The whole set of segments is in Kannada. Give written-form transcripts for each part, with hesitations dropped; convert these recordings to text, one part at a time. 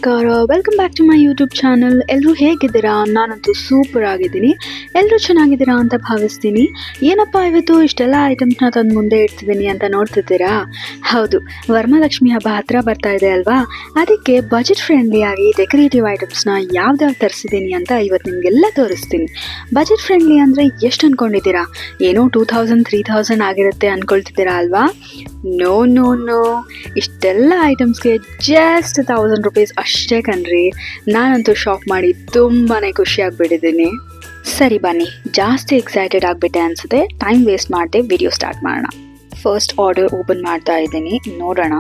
ನಮಸ್ಕಾರ, welcome back to my YouTube channel. ಎಲ್ಲರೂ ಹೇಗಿದ್ದೀರಾ? ನಾನಂತೂ ಸೂಪರ್ ಆಗಿದ್ದೀನಿ. ಎಲ್ಲರೂ ಚೆನ್ನಾಗಿದ್ದೀರಾ ಅಂತ ಭಾವಿಸ್ತೀನಿ. ಏನಪ್ಪ ಇವತ್ತು ಇಷ್ಟೆಲ್ಲ ಐಟಮ್ಸ್ನ ತಂದು ಮುಂದೆ ಇಡ್ತಿದ್ದೀನಿ ಅಂತ ನೋಡ್ತಿದ್ದೀರಾ? ಹೌದು, ವರಮಹಾಲಕ್ಷ್ಮಿ ಹಬ್ಬ ಹತ್ರ ಬರ್ತಾ ಇದೆ ಅಲ್ವಾ? ಅದಕ್ಕೆ ಬಜೆಟ್ ಫ್ರೆಂಡ್ಲಿ ಆಗಿ ಡೆಕೋರೇಟಿವ್ ಐಟಮ್ಸ್ನ ಯಾವ್ದಾವ್ದು ತರಿಸಿದ್ದೀನಿ ಅಂತ ಇವತ್ತು ನಿಮಗೆಲ್ಲ ತೋರಿಸ್ತೀನಿ. ಬಜೆಟ್ ಫ್ರೆಂಡ್ಲಿ ಅಂದರೆ ಎಷ್ಟು ಅಂದ್ಕೊಂಡಿದ್ದೀರಾ? ಏನೋ 2000-3000 ಆಗಿರುತ್ತೆ ಅಂದ್ಕೊಳ್ತಿದ್ದೀರಾ ಅಲ್ವಾ? ನೋ ನೋ ನೋ, ಇಷ್ಟೆಲ್ಲ ಐಟಮ್ಸ್ಗೆ ಜಸ್ಟ್ 1000 ರೂಪೀಸ್ ಅಷ್ಟೇ ಕಣ್ರಿ. ನಾನಂತೂ ಶಾಪ್ ಮಾಡಿ ತುಂಬಾ ಖುಷಿ ಆಗಿಬಿಟ್ಟಿದ್ದೀನಿ. ಸರಿ ಬನ್ನಿ, ಜಾಸ್ತಿ ಎಕ್ಸೈಟೆಡ್ ಆಗಿಬಿಟ್ಟೆ ಅನಿಸುತ್ತೆ. ಟೈಮ್ ವೇಸ್ಟ್ ಮಾಡದೆ ವಿಡಿಯೋ ಸ್ಟಾರ್ಟ್ ಮಾಡೋಣ. ಫಸ್ಟ್ ಆರ್ಡರ್ ಓಪನ್ ಮಾಡ್ತಾ ಇದ್ದೀನಿ, ನೋಡೋಣ.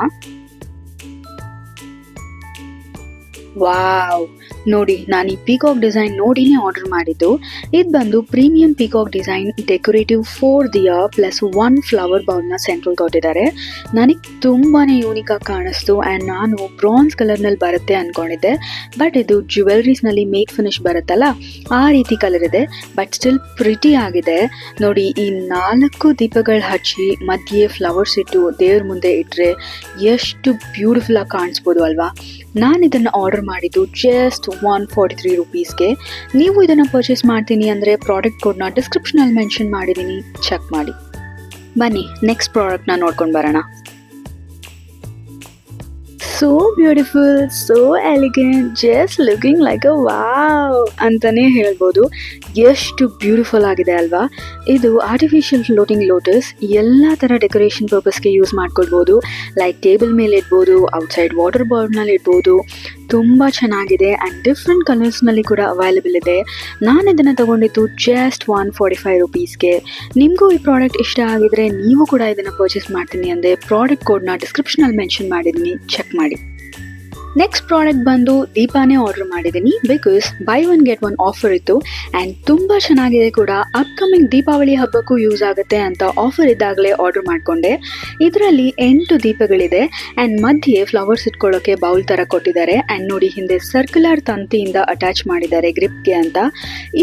ವಾವ್, ನೋಡಿ, ನಾನು ಈ ಪೀಕಾಕ್ ಡಿಸೈನ್ ನೋಡಿನೇ ಆರ್ಡರ್ ಮಾಡಿದ್ದು. ಇದು ಬಂದು premium peacock design decorative 4 diya plus 1 flower ಬೌಲ್ನ ಸೆಂಟ್ರಲ್ ಕೊಟ್ಟಿದ್ದಾರೆ. ನನಗೆ ತುಂಬಾ ಯೂನಿಕ್ ಆಗಿ ಕಾಣಿಸ್ತು ಆ್ಯಂಡ್ ನಾನು ಬ್ರಾನ್ಸ್ ಕಲರ್ನಲ್ಲಿ ಬರುತ್ತೆ ಅಂದ್ಕೊಂಡಿದ್ದೆ. ಬಟ್ ಇದು ಜ್ಯುವೆಲ್ರೀಸ್ನಲ್ಲಿ ಮೇಕ್ ಫಿನಿಶ್ ಬರುತ್ತಲ್ಲ, ಆ ರೀತಿ ಕಲರ್ ಇದೆ. ಬಟ್ ಸ್ಟಿಲ್ ಪ್ರಿಟಿ ಆಗಿದೆ. ನೋಡಿ, ಈ 4 ದೀಪಗಳು ಹಚ್ಚಿ ಮಧ್ಯೆ ಫ್ಲವರ್ಸ್ ಇಟ್ಟು ದೇವ್ರ ಮುಂದೆ ಇಟ್ಟರೆ ಎಷ್ಟು ಬ್ಯೂಟಿಫುಲ್ ಆಗಿ ಕಾಣಿಸ್ಬೋದು ಅಲ್ವಾ? ನಾನು ಇದನ್ನು ಆರ್ಡರ್ ಮಾಡಿದ್ದು ಜಸ್ಟ್ 143 ರೂಪೀಸ್ಗೆ. ನೀವು ಇದನ್ನು ಪರ್ಚೇಸ್ ಮಾಡ್ತೀನಿ ಅಂದರೆ ಪ್ರಾಡಕ್ಟ್ ಕೋಡ್ನ ಡಿಸ್ಕ್ರಿಪ್ಷನಲ್ಲಿ ಮೆನ್ಷನ್ ಮಾಡಿದ್ದೀನಿ, ಚೆಕ್ ಮಾಡಿ. ಬನ್ನಿ ನೆಕ್ಸ್ಟ್ ಪ್ರಾಡಕ್ಟ್ನ ನೋಡ್ಕೊಂಡು ಬರೋಣ. So beautiful, so elegant, just looking like a wow ಅಂತಲೇ ಹೇಳ್ಬೋದು. ಎಷ್ಟು ಬ್ಯೂಟಿಫುಲ್ ಆಗಿದೆ ಅಲ್ವಾ? ಇದು ಆರ್ಟಿಫಿಷಿಯಲ್ ಫ್ಲೋಟಿಂಗ್ ಲೋಟಸ್. ಎಲ್ಲ ಥರ ಡೆಕೋರೇಷನ್ ಪರ್ಪಸ್ಗೆ ಯೂಸ್ ಮಾಡ್ಕೊಳ್ಬೋದು. ಲೈಕ್ ಟೇಬಲ್ ಮೇಲೆ ಇಡ್ಬೋದು, ಔಟ್ಸೈಡ್ ವಾಟರ್ ಬಾಲ್ನಲ್ಲಿ ಇಡ್ಬೋದು. ತುಂಬ ಚೆನ್ನಾಗಿದೆ ಆ್ಯಂಡ್ ಡಿಫ್ರೆಂಟ್ ಕಲರ್ಸ್ನಲ್ಲಿ ಕೂಡ ಅವೈಲೇಬಲ್ ಇದೆ. ನಾನು ಇದನ್ನು ತೊಗೊಂಡಿದ್ದು ಜಸ್ಟ್ 145 ರೂಪೀಸ್ಗೆ. ನಿಮಗೂ ಈ ಪ್ರಾಡಕ್ಟ್ ಇಷ್ಟ ಆಗಿದ್ರೆ ನೀವು ಕೂಡ ಇದನ್ನು ಪರ್ಚೇಸ್ ಮಾಡ್ತೀನಿ ಅಂದರೆ ಪ್ರಾಡಕ್ಟ್ ಕೋಡ್ನ ಡಿಸ್ಕ್ರಿಪ್ಷನಲ್ಲಿ ಮೆನ್ಷನ್ ಮಾಡಿದ್ದೀನಿ, ಚೆಕ್ ಮಾಡಿ. ನೆಕ್ಸ್ಟ್ ಪ್ರಾಡಕ್ಟ್ ಬಂದು ದೀಪಾನೇ ಆರ್ಡರ್ ಮಾಡಿದ್ದೀನಿ. ಬಿಕಾಸ್ ಬೈ 1 get 1 ಆಫರ್ ಇತ್ತು ಆ್ಯಂಡ್ ತುಂಬ ಚೆನ್ನಾಗಿದೆ ಕೂಡ. ಅಪ್ಕಮಿಂಗ್ ದೀಪಾವಳಿ ಹಬ್ಬಕ್ಕೂ ಯೂಸ್ ಆಗುತ್ತೆ ಅಂತ ಆಫರ್ ಇದ್ದಾಗಲೇ ಆರ್ಡರ್ ಮಾಡಿಕೊಂಡೆ. ಇದರಲ್ಲಿ 8 ದೀಪಗಳಿದೆ ಆ್ಯಂಡ್ ಮಧ್ಯೆ ಫ್ಲವರ್ಸ್ ಇಟ್ಕೊಳ್ಳೋಕ್ಕೆ ಬೌಲ್ ಥರ ಕೊಟ್ಟಿದ್ದಾರೆ. ಆ್ಯಂಡ್ ನೋಡಿ, ಹಿಂದೆ ಸರ್ಕ್ಯುಲರ್ ತಂತಿಯಿಂದ ಅಟ್ಯಾಚ್ ಮಾಡಿದ್ದಾರೆ ಗ್ರಿಪ್ಗೆ ಅಂತ.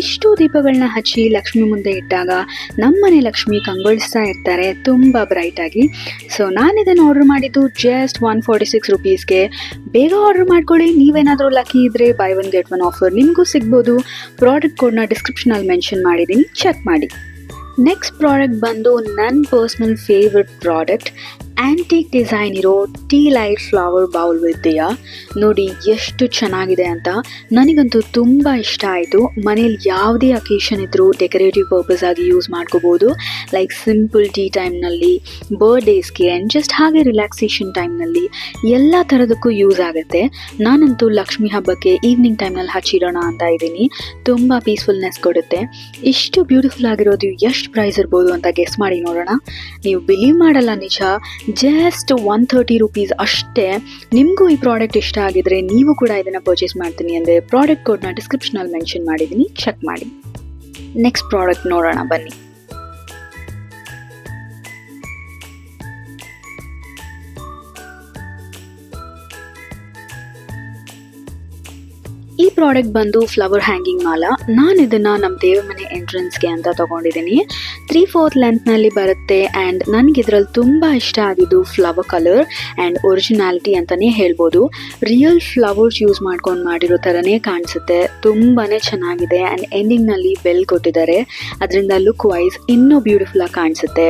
ಇಷ್ಟು ದೀಪಗಳನ್ನ ಹಚ್ಚಿ ಲಕ್ಷ್ಮಿ ಮುಂದೆ ಇಟ್ಟಾಗ ನಮ್ಮನೆ ಲಕ್ಷ್ಮಿ ಕಂಗೊಳಿಸ್ತಾ ಇರ್ತಾರೆ ತುಂಬ ಬ್ರೈಟಾಗಿ. ಸೊ ನಾನು ಇದನ್ನು ಆರ್ಡರ್ ಮಾಡಿದ್ದು ಜಸ್ಟ್ 146 ರೂಪೀಸ್ಗೆ. ಬೇಗ ಆರ್ಡರ್ ಮಾಡ್ಕೊಳ್ಳಿ. ನೀವೇನಾದರೂ ಲಕ್ಕಿ ಇದ್ದರೆ ಬೈ 1 get 1 ಆಫರ್ ನಿಮಗೂ ಸಿಗ್ಬೋದು. ಪ್ರಾಡಕ್ಟ್ ಕೋಡ್ನ ಡಿಸ್ಕ್ರಿಪ್ಷನಲ್ಲಿ ಮೆನ್ಷನ್ ಮಾಡಿದ್ದೀನಿ, ಚೆಕ್ ಮಾಡಿ. ನೆಕ್ಸ್ಟ್ ಪ್ರಾಡಕ್ಟ್ ಬಂದು ನನ್ನ personal favourite product, antique design ಇರೋ tea light flower bowl with diya. ನೋಡಿ ಎಷ್ಟು ಚೆನ್ನಾಗಿದೆ ಅಂತ. ನನಗಂತೂ ತುಂಬ ಇಷ್ಟ ಆಯಿತು. ಮನೇಲಿ ಯಾವುದೇ ಅಕೇಶನ್ ಇದ್ದರೂ ಡೆಕೋರೇಟಿವ್ ಪರ್ಪಸ್ ಆಗಿ ಯೂಸ್ ಮಾಡ್ಕೋಬೋದು. ಲೈಕ್ ಸಿಂಪಲ್ ಟೀ ಟೈಮ್ನಲ್ಲಿ, ಬರ್ಡೇಸ್ಗೆ ಆ್ಯಂಡ್ ಜಸ್ಟ್ ಹಾಗೆ ರಿಲ್ಯಾಕ್ಸೇಷನ್ ಟೈಮ್ನಲ್ಲಿ ಎಲ್ಲ ಥರದಕ್ಕೂ ಯೂಸ್ ಆಗುತ್ತೆ. ನಾನಂತೂ ಲಕ್ಷ್ಮಿ ಹಬ್ಬಕ್ಕೆ ಈವ್ನಿಂಗ್ ಟೈಮ್ನಲ್ಲಿ ಹಚ್ಚಿಡೋಣ ಅಂತ ಇದ್ದೀನಿ. ತುಂಬ ಪೀಸ್ಫುಲ್ನೆಸ್ ಕೊಡುತ್ತೆ. ಇಷ್ಟು ಬ್ಯೂಟಿಫುಲ್ ಆಗಿರೋದು ಎಷ್ಟು ಪ್ರೈಸ್ ಇರ್ಬೋದು ಅಂತ ಗೆಸ್ ಮಾಡಿ ನೋಡೋಣ. ನೀವು ಬಿಲೀವ್ ಮಾಡಲ್ಲ, ನಿಜ ಜಸ್ಟ್ 130 ರೂಪೀಸ್ ಅಷ್ಟೇ. ನಿಮಗೂ ಈ ಪ್ರಾಡಕ್ಟ್ ಇಷ್ಟ ಆಗಿದ್ರೆ ನೀವು ಕೂಡ ಇದನ್ನು ಪರ್ಚೇಸ್ ಮಾಡ್ತೀನಿ ಅಂದರೆ ಪ್ರಾಡಕ್ಟ್ ಕೋಡ್ನ ಡಿಸ್ಕ್ರಿಪ್ಷನಲ್ಲಿ ಮೆನ್ಷನ್ ಮಾಡಿದ್ದೀನಿ, ಚೆಕ್ ಮಾಡಿ. ನೆಕ್ಸ್ಟ್ ಪ್ರಾಡಕ್ಟ್ ನೋಡೋಣ ಬನ್ನಿ. ಈ ಪ್ರಾಡಕ್ಟ್ ಬಂದು ಫ್ಲವರ್ ಹ್ಯಾಂಗಿಂಗ್ ಮಾಲ. ನಾನು ಇದನ್ನು ನಮ್ಮ ದೇವ್ರ ಮನೆ ಎಂಟ್ರೆನ್ಸ್ಗೆ ಅಂತ ತೊಗೊಂಡಿದ್ದೀನಿ. 3/4 ಲೆಂತ್ನಲ್ಲಿ ಬರುತ್ತೆ ಆ್ಯಂಡ್ ನನಗೆ ಇದರಲ್ಲಿ ತುಂಬ ಇಷ್ಟ ಆಗಿದ್ದು ಫ್ಲವರ್ ಕಲರ್ ಆ್ಯಂಡ್ ಒರಿಜಿನಾಲಿಟಿ ಅಂತಲೇ ಹೇಳ್ಬೋದು. ರಿಯಲ್ ಫ್ಲವರ್ಸ್ ಯೂಸ್ ಮಾಡ್ಕೊಂಡು ಮಾಡಿರೋ ಥರನೇ ಕಾಣಿಸುತ್ತೆ. ತುಂಬಾ ಚೆನ್ನಾಗಿದೆ ಆ್ಯಂಡ್ ಎಂಡಿಂಗ್ನಲ್ಲಿ ಬೆಲ್ ಕೊಟ್ಟಿದ್ದಾರೆ. ಅದರಿಂದ ಲುಕ್ ವೈಸ್ ಇನ್ನೂ ಬ್ಯೂಟಿಫುಲ್ಲಾಗಿ ಕಾಣಿಸುತ್ತೆ.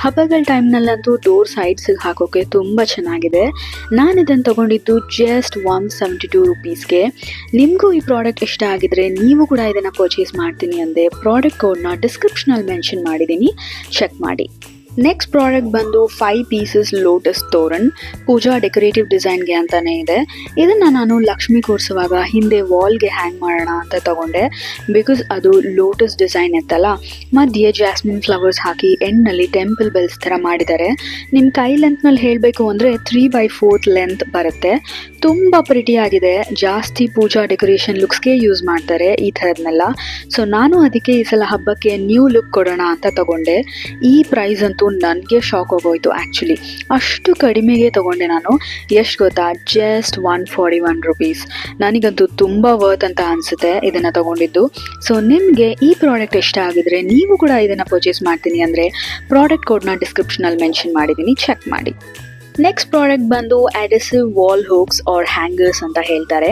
ಹಬ್ಬಗಳ ಟೈಮ್ನಲ್ಲಂತೂ ಡೋರ್ ಸೈಡ್ಸಿಗೆ ಹಾಕೋಕ್ಕೆ ತುಂಬ ಚೆನ್ನಾಗಿದೆ. ನಾನು ಇದನ್ನು ತೊಗೊಂಡಿದ್ದು ಜಸ್ಟ್ 172 ರೂಪೀಸ್ಗೆ. ನಿಮಗೂ ಈ ಪ್ರಾಡಕ್ಟ್ ಇಷ್ಟ ಆಗಿದ್ರೆ ನೀವು ಕೂಡ ಇದನ್ನು ಪರ್ಚೇಸ್ ಮಾಡ್ತೀನಿ ಅಂದರೆ ಪ್ರಾಡಕ್ಟ್ ಕೋಡ್ನ ಡಿಸ್ಕ್ರಿಪ್ಷನಲ್ಲಿ ಮೆನ್ಷನ್ ಮಾಡಿದ್ದೀನಿ, ಚೆಕ್ ಮಾಡಿ. ನೆಕ್ಸ್ಟ್ ಪ್ರಾಡಕ್ಟ್ ಬಂದು 5 ಪೀಸಸ್ ಲೋಟಸ್ ತೋರನ್. ಪೂಜಾ ಡೆಕೋರೇಟಿವ್ ಡಿಸೈನ್ಗೆ ಅಂತಲೇ ಇದೆ. ಇದನ್ನು ನಾನು ಲಕ್ಷ್ಮಿ ಕೂರಿಸುವಾಗ ಹಿಂದೆ ವಾಲ್ಗೆ ಹ್ಯಾಂಗ್ ಮಾಡೋಣ ಅಂತ ತಗೊಂಡೆ. ಬಿಕಾಸ್ ಅದು ಲೋಟಸ್ ಡಿಸೈನ್ ಇತ್ತಲ್ಲ, ಮಧ್ಯೆ ಜಾಸ್ಮಿನ್ ಫ್ಲವರ್ಸ್ ಹಾಕಿ ಎಂಡ್ನಲ್ಲಿ ಟೆಂಪಲ್ ಬೆಲ್ಸ್ ಥರ ಮಾಡಿದ್ದಾರೆ. ನಿಮ್ಮ ಕೈ ಲೆಂತ್ನಲ್ಲಿ ಹೇಳಬೇಕು ಅಂದರೆ 3/4 ಲೆಂತ್ ಬರುತ್ತೆ. ತುಂಬ ಪ್ರಿಟಿಯಾಗಿದೆ. ಜಾಸ್ತಿ ಪೂಜಾ ಡೆಕೋರೇಷನ್ ಲುಕ್ಸ್ಗೆ ಯೂಸ್ ಮಾಡ್ತಾರೆ ಈ ಥರದನ್ನೆಲ್ಲ. ಸೊ ನಾನು ಅದಕ್ಕೆ ಈ ಸಲ ಹಬ್ಬಕ್ಕೆ ನ್ಯೂ ಲುಕ್ ಕೊಡೋಣ ಅಂತ ತಗೊಂಡೆ. ಈ ಪ್ರೈಸ್ ಅಂತೂ ನನಗೆ ಶಾಕ್ ಆಗೋಯ್ತು. ಆ್ಯಕ್ಚುಲಿ ಅಷ್ಟು ಕಡಿಮೆಗೆ ತೊಗೊಂಡೆ ನಾನು. ಎಷ್ಟು ಗೊತ್ತಾ? Just 141 rupees. ನನಗಂತೂ ತುಂಬ ವರ್ತ್ ಅಂತ ಅನಿಸುತ್ತೆ ಇದನ್ನು ತೊಗೊಂಡಿದ್ದು. ಸೊ ನಿಮಗೆ ಈ ಪ್ರಾಡಕ್ಟ್ ಇಷ್ಟ ಆಗಿದ್ರೆ ನೀವು ಕೂಡ ಇದನ್ನು ಪರ್ಚೇಸ್ ಮಾಡ್ತೀನಿ ಅಂದರೆ ಪ್ರಾಡಕ್ಟ್ ಕೋಡ್ನ ಡಿಸ್ಕ್ರಿಪ್ಷನಲ್ಲಿ ಮೆನ್ಷನ್ ಮಾಡಿದ್ದೀನಿ, ಚೆಕ್ ಮಾಡಿ. ನೆಕ್ಸ್ಟ್ ಪ್ರಾಡಕ್ಟ್ ಬಂದು adhesive wall hooks or hangers ಅಂತ ಹೇಳ್ತಾರೆ.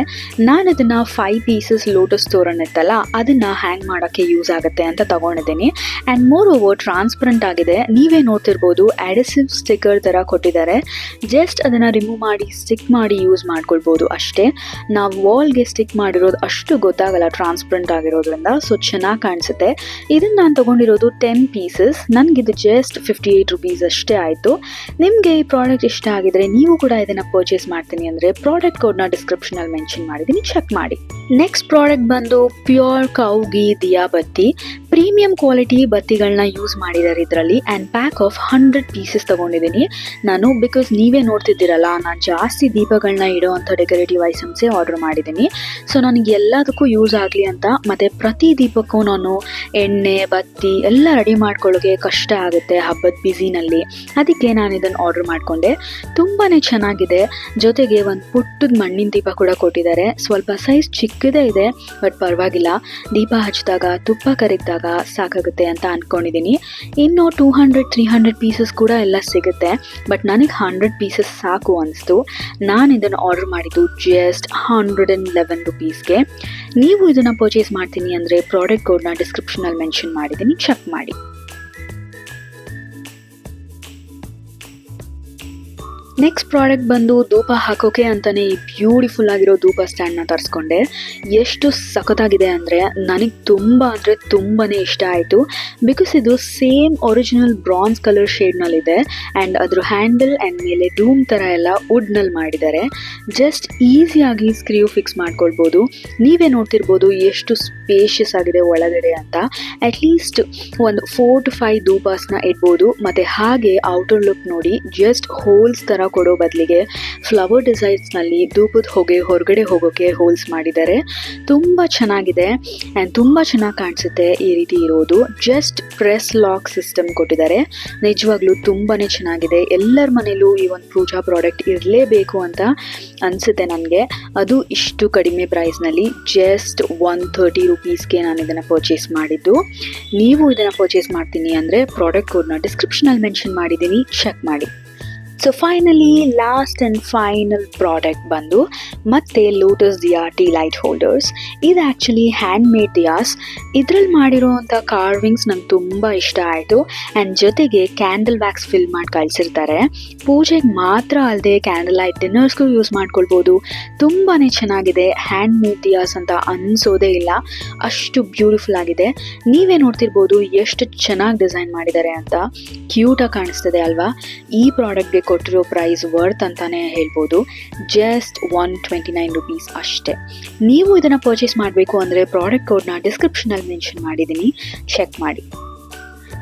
ನಾನು ಅದನ್ನು 5 ಪೀಸಸ್ ಲೋಟಸ್ ತೋರಣ ಇತ್ತಲ್ಲ ಅದನ್ನು ಹ್ಯಾಂಗ್ ಮಾಡೋಕ್ಕೆ ಯೂಸ್ ಆಗುತ್ತೆ ಅಂತ ತಗೊಂಡಿದ್ದೀನಿ. ಆ್ಯಂಡ್ ಮೋರ್ ಓವರ್ ಟ್ರಾನ್ಸ್ಪರೆಂಟ್ ಆಗಿದೆ. ನೀವೇ ನೋಡ್ತಿರ್ಬೋದು ಅಡೆಸಿವ್ ಸ್ಟಿಕ್ಕರ್ ಥರ ಕೊಟ್ಟಿದ್ದಾರೆ. ಜಸ್ಟ್ ಅದನ್ನು ರಿಮೂವ್ ಮಾಡಿ ಸ್ಟಿಕ್ ಮಾಡಿ ಯೂಸ್ ಮಾಡ್ಕೊಳ್ಬೋದು ಅಷ್ಟೇ. ನಾವು ವಾಲ್ಗೆ ಸ್ಟಿಕ್ ಮಾಡಿರೋದು ಅಷ್ಟು ಗೊತ್ತಾಗಲ್ಲ ಟ್ರಾನ್ಸ್ಪರೆಂಟ್ ಆಗಿರೋದ್ರಿಂದ. ಸೊ ಚೆನ್ನಾಗಿ ಕಾಣಿಸುತ್ತೆ. ಇದನ್ನು ನಾನು ತೊಗೊಂಡಿರೋದು 10 ಪೀಸಸ್. ನನಗಿದು ಜಸ್ಟ್ 58 ರುಪೀಸ್ ಅಷ್ಟೇ ಆಯಿತು. ನಿಮಗೆ ಈ ಪ್ರಾಡಕ್ಟ್ ಇಷ್ಟ ಆಗಿದ್ರೆ ನೀವು ಕೂಡ ಇದನ್ನು ಪರ್ಚೇಸ್ ಮಾಡ್ತೀನಿ ಅಂದರೆ ಪ್ರಾಡಕ್ಟ್ ಕೋಡ್ನ ಡಿಸ್ಕ್ರಿಪ್ಷನಲ್ಲಿ ಮೆನ್ಷನ್ ಮಾಡಿದ್ದೀನಿ, ಚೆಕ್ ಮಾಡಿ. ನೆಕ್ಸ್ಟ್ ಪ್ರಾಡಕ್ಟ್ ಬಂದು ಪ್ಯೂರ್ ಕೌ ಗೀ ದಿಯಾ ಬತ್ತಿ. ಪ್ರೀಮಿಯಂ ಕ್ವಾಲಿಟಿ ಬತ್ತಿಗಳನ್ನ ಯೂಸ್ ಮಾಡಿದ್ದಾರೆ ಇದರಲ್ಲಿ. ಆ್ಯಂಡ್ ಪ್ಯಾಕ್ ಆಫ್ 100 ಪೀಸಸ್ ತೊಗೊಂಡಿದ್ದೀನಿ ನಾನು. ಬಿಕಾಸ್ ನೀವೇ ನೋಡ್ತಿದ್ದೀರಲ್ಲ, ನಾನು ಜಾಸ್ತಿ ದೀಪಗಳನ್ನ ಇಡೋ ಅಂಥ ಡೆಕೋರೇಟಿವ್ ಐಟಮ್ಸೇ ಆರ್ಡರ್ ಮಾಡಿದ್ದೀನಿ. ಸೊ ನನಗೆ ಎಲ್ಲದಕ್ಕೂ ಯೂಸ್ ಆಗಲಿ ಅಂತ. ಮತ್ತು ಪ್ರತಿ ದೀಪಕ್ಕೂ ನಾನು ಎಣ್ಣೆ ಬತ್ತಿ ಎಲ್ಲ ರೆಡಿ ಮಾಡ್ಕೊಳ್ಳೋಕೆ ಕಷ್ಟ ಆಗುತ್ತೆ ಹಬ್ಬದ ಬ್ಯುಸಿನಲ್ಲಿ. ಅದಕ್ಕೆ ನಾನು ಇದನ್ನು ಆರ್ಡರ್ ಮಾಡಿಕೊಂಡೆ. ತುಂಬಾ ಚೆನ್ನಾಗಿದೆ. ಜೊತೆಗೆ ಒಂದು ಪುಟ್ಟದ ಮಣ್ಣಿನ ದೀಪ ಕೂಡ ಕೊಟ್ಟಿದ್ದಾರೆ. ಸ್ವಲ್ಪ ಸೈಜ್ ಚಿಕ್ಕದೇ ಇದೆ, ಬಟ್ ಪರವಾಗಿಲ್ಲ. ದೀಪ ಹಚ್ಚಿದಾಗ ತುಪ್ಪ ಕರಗಿದಾಗ ಸಾಕಾಗುತ್ತೆ ಅಂತ ಅಂದ್ಕೊಂಡಿದ್ದೀನಿ. ಇನ್ನು 200-300 ಪೀಸಸ್ ಕೂಡ ಎಲ್ಲ ಸಿಗುತ್ತೆ, ಬಟ್ ನನಗೆ 100 ಪೀಸಸ್ ಸಾಕು ಅನಿಸ್ತು. ನಾನು ಇದನ್ನು ಆರ್ಡರ್ ಮಾಡಿದ್ದು ಜಸ್ಟ್ 111 ರುಪೀಸ್ಗೆ. ನೀವು ಇದನ್ನು ಪರ್ಚೇಸ್ ಮಾಡ್ತೀನಿ ಅಂದರೆ ಪ್ರಾಡಕ್ಟ್ ಕೋಡ್ನ ಡಿಸ್ಕ್ರಿಪ್ಷನಲ್ಲಿ ಮೆನ್ಷನ್ ಮಾಡಿದ್ದೀನಿ, ಚೆಕ್ ಮಾಡಿ. ನೆಕ್ಸ್ಟ್ ಪ್ರಾಡಕ್ಟ್ ಬಂದು ಧೂಪ ಹಾಕೋಕೆ ಅಂತಲೇ ಈ ಬ್ಯೂಟಿಫುಲ್ ಆಗಿರೋ ಧೂಪ ಸ್ಟ್ಯಾಂಡ್ನ ತರಿಸ್ಕೊಂಡೆ. ಎಷ್ಟು ಸಖತ್ತಾಗಿದೆ ಅಂದರೆ ನನಗೆ ತುಂಬ ತುಂಬಾ ಇಷ್ಟ ಆಯಿತು. ಬಿಕಾಸ್ ಇದು ಸೇಮ್ ಒರಿಜಿನಲ್ ಬ್ರಾನ್ಸ್ ಕಲರ್ ಶೇಡ್ನಲ್ಲಿದೆ. ಆ್ಯಂಡ್ ಅದ್ರ ಹ್ಯಾಂಡಲ್ ಆ್ಯಂಡ್ ಮೇಲೆ ಡೂಮ್ ಥರ ಎಲ್ಲ ವುಡ್ನಲ್ಲಿ ಮಾಡಿದ್ದಾರೆ. ಜಸ್ಟ್ ಈಸಿಯಾಗಿ ಸ್ಕ್ರೀವ್ ಫಿಕ್ಸ್ ಮಾಡ್ಕೊಳ್ಬೋದು. ನೀವೇ ನೋಡ್ತಿರ್ಬೋದು ಎಷ್ಟು ಸ್ಪೇಷಿಯಸ್ ಆಗಿದೆ ಒಳಗಡೆ ಅಂತ. ಅಟ್ಲೀಸ್ಟ್ ಒಂದು 4 to 5 ಧೂಪಾಸ್ನ ಇಡ್ಬೋದು. ಮತ್ತು ಹಾಗೆ ಔಟರ್ ಲುಕ್ ನೋಡಿ, ಜಸ್ಟ್ ಹೋಲ್ಸ್ ಥರ ಕೊಡೋ ಬದಲಿಗೆ ಫ್ಲವರ್ ಡಿಸೈನ್ಸ್ನಲ್ಲಿ ಧೂಪದ ಹೊಗೆ ಹೊರಗಡೆ ಹೋಗೋಕ್ಕೆ ಹೋಲ್ಸ್ ಮಾಡಿದ್ದಾರೆ. ತುಂಬ ಚೆನ್ನಾಗಿದೆ ಆ್ಯಂಡ್ ತುಂಬ ಚೆನ್ನಾಗಿ ಕಾಣಿಸುತ್ತೆ ಈ ರೀತಿ ಇರೋದು. ಜಸ್ಟ್ ಪ್ರೆಸ್ ಲಾಕ್ ಸಿಸ್ಟಮ್ ಕೊಟ್ಟಿದ್ದಾರೆ. ನಿಜವಾಗ್ಲೂ ತುಂಬಾ ಚೆನ್ನಾಗಿದೆ. ಎಲ್ಲರ ಮನೇಲೂ ಈ ಒಂದು ಪೂಜಾ ಪ್ರಾಡಕ್ಟ್ ಇರಲೇಬೇಕು ಅಂತ ಅನಿಸುತ್ತೆ ನನಗೆ. ಅದು ಇಷ್ಟು ಕಡಿಮೆ ಪ್ರೈಸ್ನಲ್ಲಿ ಜಸ್ಟ್ 130 ರುಪೀಸ್ಗೆ ನಾನು ಇದನ್ನು ಪರ್ಚೇಸ್ ಮಾಡಿದ್ದು. ನೀವು ಇದನ್ನು ಪರ್ಚೇಸ್ ಮಾಡ್ತೀನಿ ಅಂದರೆ ಪ್ರಾಡಕ್ಟ್ ಕೋಡ್ನ ಡಿಸ್ಕ್ರಿಪ್ಷನಲ್ಲಿ ಮೆನ್ಷನ್ ಮಾಡಿದ್ದೀನಿ, ಚೆಕ್ ಮಾಡಿ. So finally last and final product ಬಂದು ಮತ್ತೆ lotus diya tea light holders. ಇದು ಆ್ಯಕ್ಚುಲಿ ಹ್ಯಾಂಡ್ ಮೇಡ್ ದಿಯಾಸ್. ಇದರಲ್ಲಿ ಮಾಡಿರೋವಂಥ ಕಾರ್ವಿಂಗ್ಸ್ ನಂಗೆ ತುಂಬ ಇಷ್ಟ ಆಯಿತು. ಆ್ಯಂಡ್ ಜೊತೆಗೆ ಕ್ಯಾಂಡಲ್ ವ್ಯಾಕ್ಸ್ ಫಿಲ್ ಮಾಡಿ ಕಳಿಸಿರ್ತಾರೆ. ಪೂಜೆಗೆ ಮಾತ್ರ ಅಲ್ಲದೆ ಕ್ಯಾಂಡಲ್ ಲೈಟ್ ಡಿನ್ನರ್ಸ್ಗೂ ಯೂಸ್ ಮಾಡ್ಕೊಳ್ಬೋದು. ತುಂಬಾ ಚೆನ್ನಾಗಿದೆ. ಹ್ಯಾಂಡ್ ಮೇಡ್ ದಿಯಾಸ್ ಅಂತ ಅನಿಸೋದೇ ಇಲ್ಲ, ಅಷ್ಟು ಬ್ಯೂಟಿಫುಲ್ ಆಗಿದೆ. ನೀವೇ ನೋಡ್ತಿರ್ಬೋದು ಎಷ್ಟು ಚೆನ್ನಾಗಿ ಡಿಸೈನ್ ಮಾಡಿದ್ದಾರೆ ಅಂತ. ಕ್ಯೂಟಾಗಿ ಕಾಣಿಸ್ತದೆ ಅಲ್ವಾ? ಈ ಪ್ರಾಡಕ್ಟ್ಗೆ ಕೊಟ್ಟಿರೋ ಪ್ರೈಸ್ ವರ್ತ್ ಅಂತಾನೆ ಹೇಳ್ಬೋದು. ಜಸ್ಟ್ 129 ರುಪೀಸ್ ಅಷ್ಟೇ. ನೀವು ಇದನ್ನು ಪರ್ಚೇಸ್ ಮಾಡಬೇಕು ಅಂದರೆ ಪ್ರಾಡಕ್ಟ್ ಕೋಡ್ನ ಡಿಸ್ಕ್ರಿಪ್ಷನಲ್ಲಿ ಮೆನ್ಷನ್ ಮಾಡಿದ್ದೀನಿ, ಚೆಕ್ ಮಾಡಿ.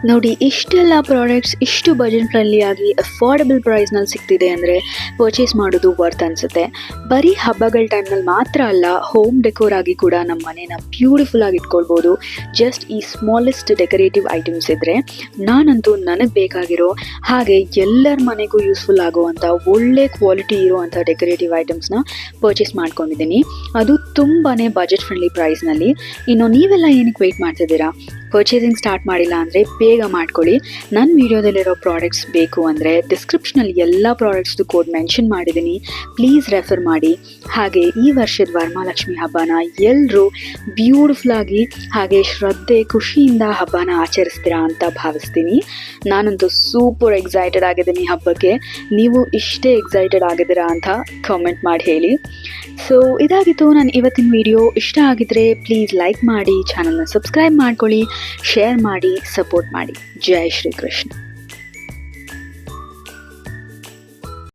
ನೋಡಿ, ಇಷ್ಟೆಲ್ಲ ಪ್ರಾಡಕ್ಟ್ಸ್ ಇಷ್ಟು ಬಜೆಟ್ ಫ್ರೆಂಡ್ಲಿ ಆಗಿ ಅಫೋರ್ಡಬಲ್ ಪ್ರೈಸ್ನಲ್ಲಿ ಸಿಗ್ತಿದೆ ಅಂದರೆ ಪರ್ಚೇಸ್ ಮಾಡೋದು ವರ್ತ್ ಅನಿಸುತ್ತೆ. ಬರೀ ಹಬ್ಬಗಳ ಟೈಮ್ನಲ್ಲಿ ಮಾತ್ರ ಅಲ್ಲ, ಹೋಮ್ ಡೆಕೋರ್ ಆಗಿ ಕೂಡ ನಮ್ಮ ಮನೇನ ಬ್ಯೂಟಿಫುಲ್ ಆಗಿ ಇಟ್ಕೊಳ್ಬೋದು. ಜಸ್ಟ್ ಈ ಸ್ಮಾಲೆಸ್ಟ್ ಡೆಕೋರೇಟಿವ್ ಐಟಮ್ಸ್ ಇದ್ದರೆ. ನಾನಂತೂ ನನಗೆ ಬೇಕಾಗಿರೋ ಹಾಗೆ ಎಲ್ಲರ ಮನೆಗೂ ಯೂಸ್ಫುಲ್ ಆಗುವಂಥ ಒಳ್ಳೆ ಕ್ವಾಲಿಟಿ ಇರುವಂಥ ಡೆಕೋರೇಟಿವ್ ಐಟಮ್ಸ್ನ ಪರ್ಚೇಸ್ ಮಾಡ್ಕೊಂಡಿದ್ದೀನಿ. ಅದು ತುಂಬಾ ಬಜೆಟ್ ಫ್ರೆಂಡ್ಲಿ ಪ್ರೈಸ್ನಲ್ಲಿ. ಇನ್ನು ನೀವೆಲ್ಲ ಏನಕ್ಕೆ ವೆಯ್ಟ್ ಮಾಡ್ತಿದ್ದೀರಾ? ಪರ್ಚೇಸಿಂಗ್ ಸ್ಟಾರ್ಟ್ ಮಾಡಿಲ್ಲ ಅಂದರೆ ಬೇಗ ಮಾಡ್ಕೊಳ್ಳಿ. ನನ್ನ ವಿಡಿಯೋದಲ್ಲಿರೋ ಪ್ರಾಡಕ್ಟ್ಸ್ ಬೇಕು ಅಂದರೆ ಡಿಸ್ಕ್ರಿಪ್ಷನಲ್ಲಿ ಎಲ್ಲ ಪ್ರಾಡಕ್ಟ್ಸ್ದು ಕೋಡ್ ಮೆನ್ಷನ್ ಮಾಡಿದ್ದೀನಿ, ಪ್ಲೀಸ್ ರೆಫರ್ ಮಾಡಿ. ಹಾಗೆ ಈ ವರ್ಷದ ವರಮಹಾಲಕ್ಷ್ಮಿ ಹಬ್ಬನ ಎಲ್ಲರೂ ಬ್ಯೂಟಿಫುಲ್ಲಾಗಿ ಹಾಗೆ ಶ್ರದ್ಧೆ ಖುಷಿಯಿಂದ ಹಬ್ಬನ ಆಚರಿಸ್ತೀರಾ ಅಂತ ಭಾವಿಸ್ತೀನಿ. ನಾನಂತೂ ಸೂಪರ್ ಎಕ್ಸೈಟೆಡ್ ಆಗಿದ್ದೀನಿ ಹಬ್ಬಕ್ಕೆ. ನೀವು ಇಷ್ಟೇ ಎಕ್ಸೈಟೆಡ್ ಆಗಿದ್ದೀರಾ ಅಂತ ಕಾಮೆಂಟ್ ಮಾಡಿ ಹೇಳಿ. ಸೊ ಇದಾಗಿತ್ತು ನನ್ನ ಇವತ್ತಿನ ವಿಡಿಯೋ. ಇಷ್ಟ ಆಗಿದ್ರೆ ಪ್ಲೀಸ್ ಲೈಕ್ ಮಾಡಿ, ಚಾನಲ್ನ ಸಬ್ಸ್ಕ್ರೈಬ್ ಮಾಡ್ಕೊಳ್ಳಿ, ಶೇರ್ ಮಾಡಿ, ಸಪೋರ್ಟ್ ಮಾಡಿ. ಜೈ ಶ್ರೀಕೃಷ್ಣ.